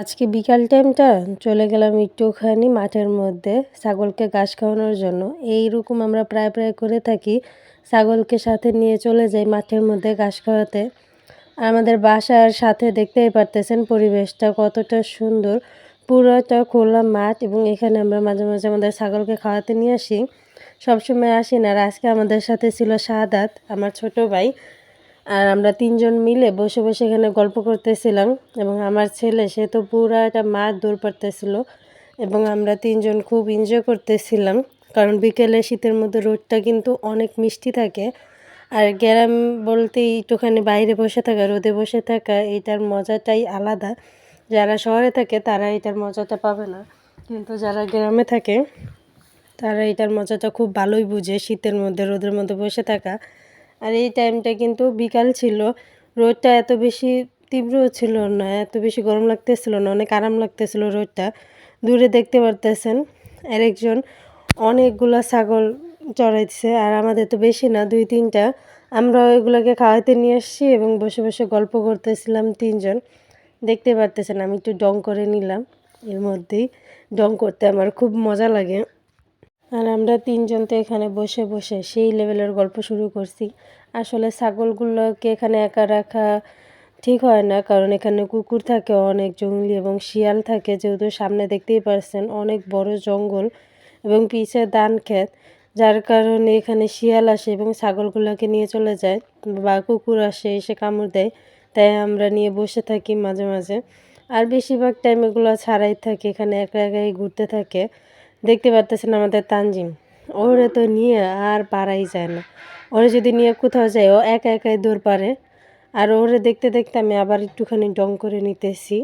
আজকে বিকাল টাইমটা চলে গেলাম একটুখানি মাঠের মধ্যে ছাগলকে ঘাস খাওয়ানোর জন্য। এইরকম আমরা প্রায় প্রায় করে থাকি, ছাগলকে সাথে নিয়ে চলে যাই মাঠের মধ্যে ঘাস খাওয়াতে। আর আমাদের বাসার সাথে দেখতেই পারতেছেন পরিবেশটা কতটা সুন্দর, পুরোটা খোলা মাঠ এবং এখানে আমরা মাঝে মাঝে আমাদের ছাগলকে খাওয়াতে নিয়ে আসি। সবসময় আসি না, আর আজকে আমাদের সাথে ছিল শাহাদাত, আমার ছোট ভাই। আর আমরা ৩ জন মিলে বসে বসে এখানে গল্প করতেছিলাম এবং আমার ছেলে সে তো পুরাটা মাঠ দৌড় পারতেছিল এবং আমরা ৩ জন খুব এনজয় করতেছিলাম। কারণ বিকেলে শীতের মধ্যে রোদটা কিন্তু অনেক মিষ্টি থাকে। আর গ্রাম বলতেই একটুখানি বাইরে বসে থাকা, রোদে বসে থাকা, এইটার মজাটাই আলাদা। যারা শহরে থাকে তারা এটার মজাটা পাবে না, কিন্তু যারা গ্রামে থাকে তারা এটার মজাটা খুব ভালোই বুঝে, শীতের মধ্যে রোদের মধ্যে বসে থাকা। আর এই টাইমটা কিন্তু বিকাল ছিল, রোদটা এত বেশি তীব্র ছিল না, এত বেশি গরম লাগতেছিল না, অনেক আরাম লাগতেছিল রোদটা। দূরে দেখতে পারতেছেন আরেকজন অনেকগুলা ছাগল চড়াইছে, আর আমাদের তো বেশি না, ২-৩টা। আমরা ওইগুলোকে খাওয়াইতে নিয়ে আসছি এবং বসে বসে গল্প করতেছিলাম ৩ জন। দেখতে পারতেছেন আমি একটু ডং করে নিলাম, এর মধ্যেই ডং করতে আমার খুব মজা লাগে। আর আমরা ৩ জন তো এখানে বসে বসে সেই লেভেলের গল্প শুরু করছি। আসলে ছাগলগুলোকে এখানে একা রাখা ঠিক হয় না, কারণ এখানে কুকুর থাকে অনেক, জংলি এবং শিয়াল থাকে, যেহেতু সামনে দেখতেই পারছেন অনেক বড় জঙ্গল এবং পিছে ধান ক্ষেত, যার কারণে এখানে শিয়াল আসে এবং ছাগলগুলোকে নিয়ে চলে যায়, বা কুকুর আসে এসে কামড় দেয়। তাই আমরা নিয়ে বসে থাকি মাঝে মাঝে। আর বেশিরভাগ টাইম এগুলো ছাড়াই থাকে, এখানে একা একাই ঘুরতে থাকে। দেখতে পারতেছেন আমাদের তানজিম, ওরে তো নিয়ে আর পারাই যায় না। ওরে যদি নিয়ে কোথাও যায় ও একা একাই দৌড় পারে। আর ওরে দেখতে দেখতে আমি আবার একটুখানি ডং করে নিতেছি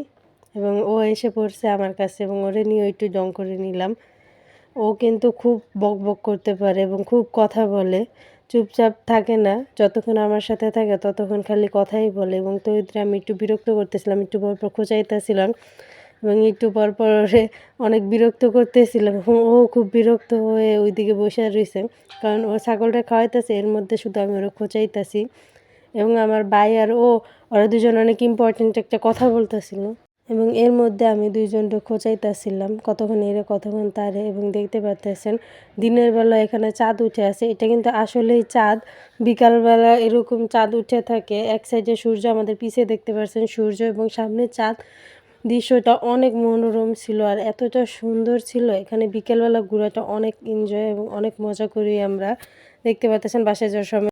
এবং ও এসে পড়ছে আমার কাছে এবং ওরে নিয়ে একটু ডং করে নিলাম। ও কিন্তু খুব বক বক করতে পারে এবং খুব কথা বলে, চুপচাপ থাকে না। যতক্ষণ আমার সাথে থাকে ততক্ষণ খালি কথাই বলে এবং তৌহিদরে আমি একটু বিরক্ত করতেছিলাম, একটু পর পর খোঁচাইতেছিলাম এবং একটু পর পর ওরে অনেক বিরক্ত করতেছিলাম এবং ও খুব বিরক্ত হয়ে ওইদিকে বসে রইছে, কারণ ও ছাগলটা খাওয়াইতেছে, এর মধ্যে শুধু আমি ওরে খোঁচাইতেছি এবং আমার ভাই আর ওরা দুজন অনেক ইম্পর্ট্যান্ট একটা কথা বলতেছিল এবং এর মধ্যে আমি ২ জনকে খোঁচাইতেছিলাম, কতক্ষণ এরে কতক্ষণ তারে। এবং দেখতে পারতেছেন দিনের বেলা এখানে চাঁদ উঠে আছে, এটা কিন্তু আসলেই চাঁদ। বিকালবেলা এরকম চাঁদ উঠে থাকে, এক সাইডে সূর্য, আমাদের পিছে দেখতে পাচ্ছেন সূর্য এবং সামনে চাঁদ। দৃশ্যটা অনেক মনোরম ছিল আর এতটা সুন্দর ছিল, এখানে বিকেলবেলা ঘোরাটা অনেক এনজয় এবং অনেক মজা করি আমরা। দেখতে পাচ্ছেন বাসায় যাওয়ার সময়